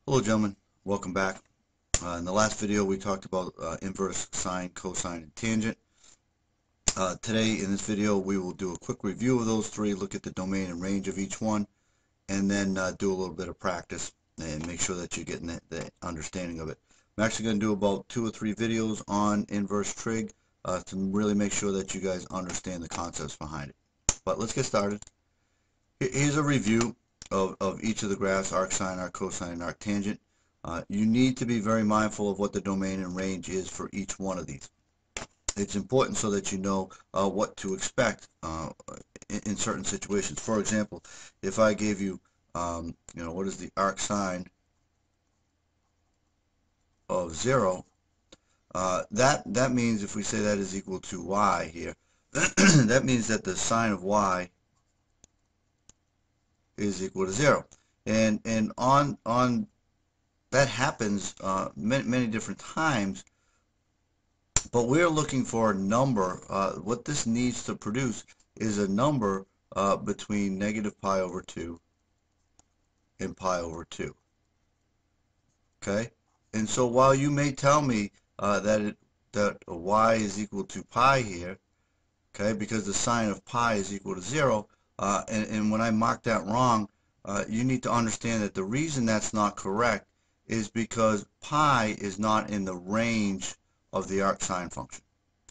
Hello gentlemen, welcome back. In the last video we talked about inverse, sine, cosine, and tangent. Today in this video we will do a quick review of those three, look at the domain and range of each one, and then do a little bit of practice and make sure that you're getting the understanding of it. I'm actually going to do about 2 or 3 videos on inverse trig to really make sure that you guys understand the concepts behind it. But let's get started. Here's a review of each of the graphs, arcsine, arccosine, and arctangent. You need to be very mindful of what the domain and range is for each one of these. It's important so that you know what to expect in certain situations. For example, if I gave you, what is the arcsine of 0, that means if we say that is equal to y here, that means that the sine of y is equal to 0. And on that happens many different times, but we're looking for a number. What this needs to produce is a number between negative pi over 2 and pi over 2. Okay? And so while you may tell me that y is equal to pi here, okay, because the sine of pi is equal to 0, and when I mark that wrong, you need to understand that the reason that's not correct is because pi is not in the range of the arcsine function.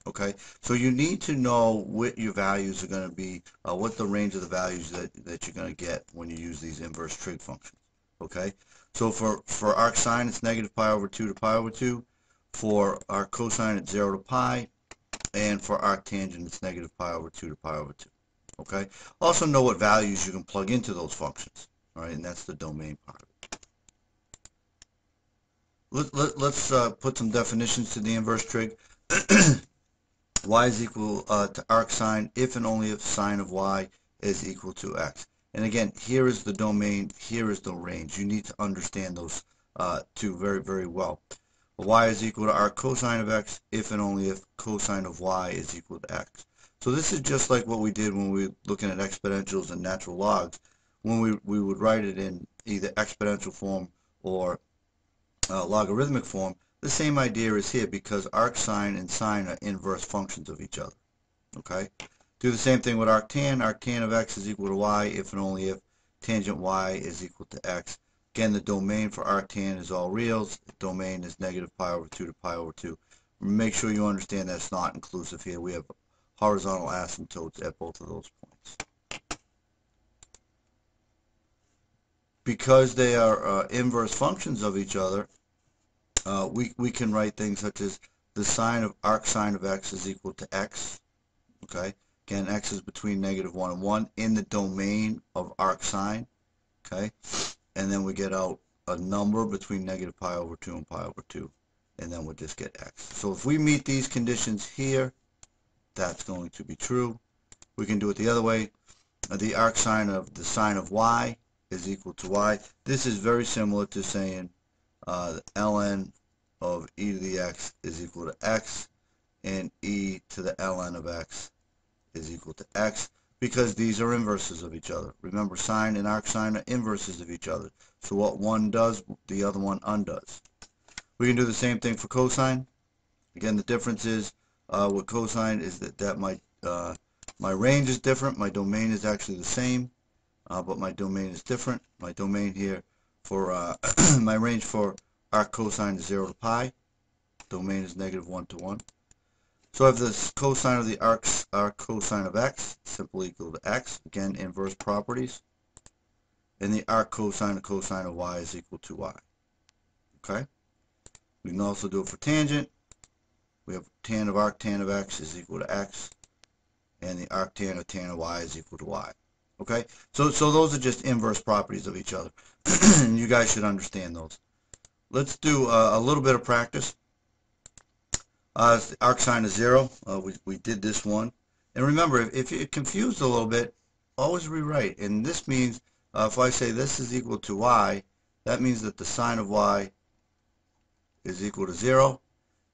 Okay, so you need to know what your values are going to be, what the range of the values that you're going to get when you use these inverse trig functions. Okay, so for arcsine it's negative pi over 2 to pi over 2, for arccosine it's 0 to pi, and for arctangent it's negative pi over 2 to pi over 2. Okay, also know what values you can plug into those functions. All right, and that's the domain part of it. Let's put some definitions to the inverse trig. Y is equal to arcsine if and only if sine of y is equal to x. And again, here is the domain, here is the range. You need to understand those two very well. Y is equal to arccosine of x if and only if cosine of y is equal to x. So this is just like what we did when we were looking at exponentials and natural logs, when we would write it in either exponential form or logarithmic form. The same idea is here because arcsine and sine are inverse functions of each other. Okay? Do the same thing with arctan. Arctan of x is equal to y if and only if tangent y is equal to x. Again, the domain for arctan is all reals. The domain is negative pi over 2 to pi over 2. Make sure you understand that it's not inclusive here. We have horizontal asymptotes at both of those points. Because they are inverse functions of each other, we can write things such as the sine of arcsine of x is equal to x. Okay, again, x is between negative 1 and 1 in the domain of arcsine. Okay, and then we get out a number between negative pi over 2 and pi over 2, and then we'll just get x. So if we meet these conditions here, that's going to be true. We can do it the other way. The arcsine of the sine of y is equal to y. This is very similar to saying ln of e to the x is equal to x, and e to the ln of x is equal to x, because these are inverses of each other. Remember, sine and arcsine are inverses of each other. So what one does, the other one undoes. We can do the same thing for cosine. Again, the difference is with cosine is that my range is different. My domain is actually the same, but my domain is different. My domain here for my range for arccosine is 0 to pi. Domain is negative 1 to 1. So I have this cosine of the arccosine of x, simply equal to x. Again, inverse properties. And the arccosine of cosine of y is equal to y. Okay? We can also do it for tangent. We have tan of arctan of x is equal to x. And the arctan of tan of y is equal to y. Okay? So those are just inverse properties of each other. And you guys should understand those. Let's do a little bit of practice. The arcsine is 0. We did this one. And remember, if you're confused a little bit, always rewrite. And this means if I say this is equal to y, that means that the sine of y is equal to 0.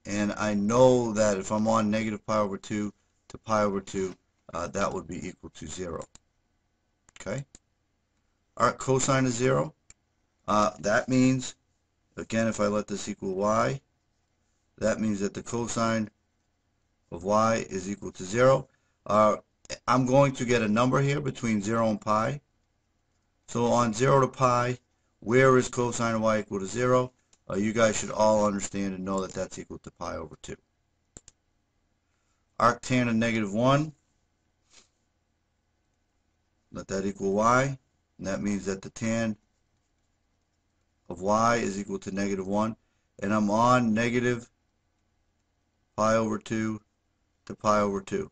And I know that if I'm on negative pi over 2 to pi over 2, that would be equal to 0. Okay? Arc cosine is 0. That means Again, if I let this equal y, that means that the cosine of y is equal to 0. I'm going to get a number here between 0 and pi. So on 0 to pi, where is cosine of y equal to 0? You guys should all understand and know that that's equal to pi over 2. Arctan of negative 1, let that equal y, and that means that the tan of y is equal to negative 1, and I'm on negative pi over 2 to pi over 2.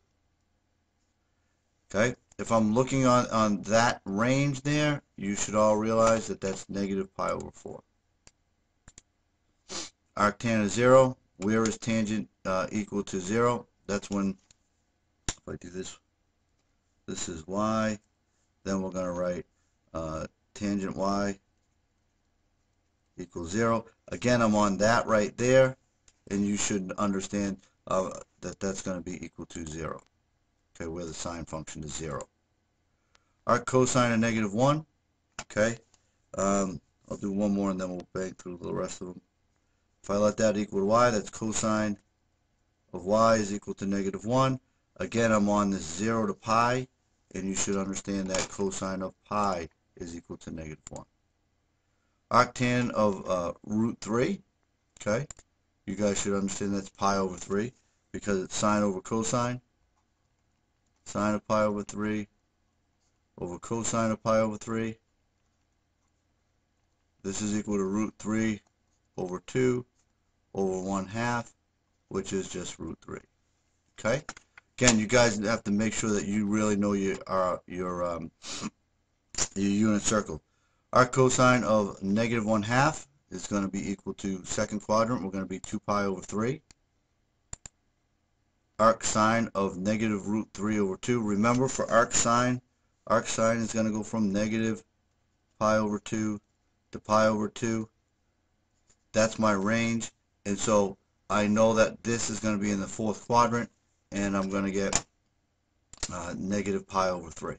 Okay, if I'm looking on that range there, you should all realize that that's negative pi over 4. Arctan of 0, where is tangent equal to 0? That's when, if I do this, this is y, then we're going to write tangent y equals 0. Again, I'm on that right there, and you should understand that that's going to be equal to 0. Okay, where the sine function is 0. Arc cosine of negative 1. Okay, I'll do one more and then we'll bang through the rest of them. If I let that equal to y, that's cosine of y is equal to negative 1. Again, I'm on this 0 to pi, and you should understand that cosine of pi is equal to negative 1. Arctan of root 3, okay, you guys should understand that's pi over 3 because it's sine over cosine. Sine of pi over 3 over cosine of pi over 3. This is equal to root 3 over 2 over 1/2, which is just root 3. Okay? Again, you guys have to make sure that you really know your unit circle. Arc cosine of negative 1/2 is going to be equal to second quadrant. We're going to be 2 pi over 3. Arc sine of negative root 3 over 2. Remember, for arc sine is going to go from negative pi over 2 to pi over 2. That's my range, and so I know that this is going to be in the fourth quadrant, and I'm going to get negative pi over 3.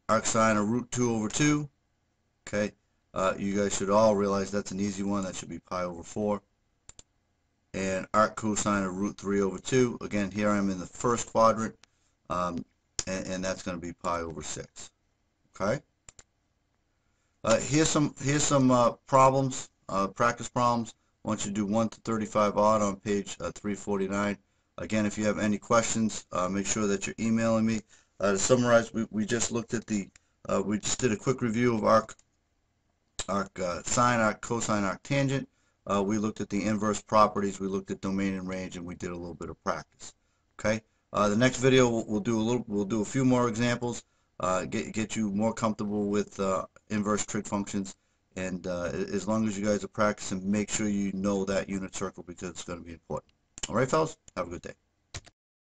Arc sine of root 2 over 2. Okay, you guys should all realize that's an easy one. That should be pi over 4. And arc cosine of root 3 over 2. Again, here I'm in the first quadrant, and that's going to be pi over 6. Okay. Here's some problems, practice problems. I want you to do 1 to 35 odd on page 349. Again, if you have any questions, make sure that you're emailing me. To summarize, we just looked at we just did a quick review of arc sine, arc cosine, arc tangent. We looked at the inverse properties, we looked at domain and range, and we did a little bit of practice. Okay. The next video we'll do a few more examples, get you more comfortable with inverse trig functions, and as long as you guys are practicing, make sure you know that unit circle because it's going to be important. All right, fellas, have a good day.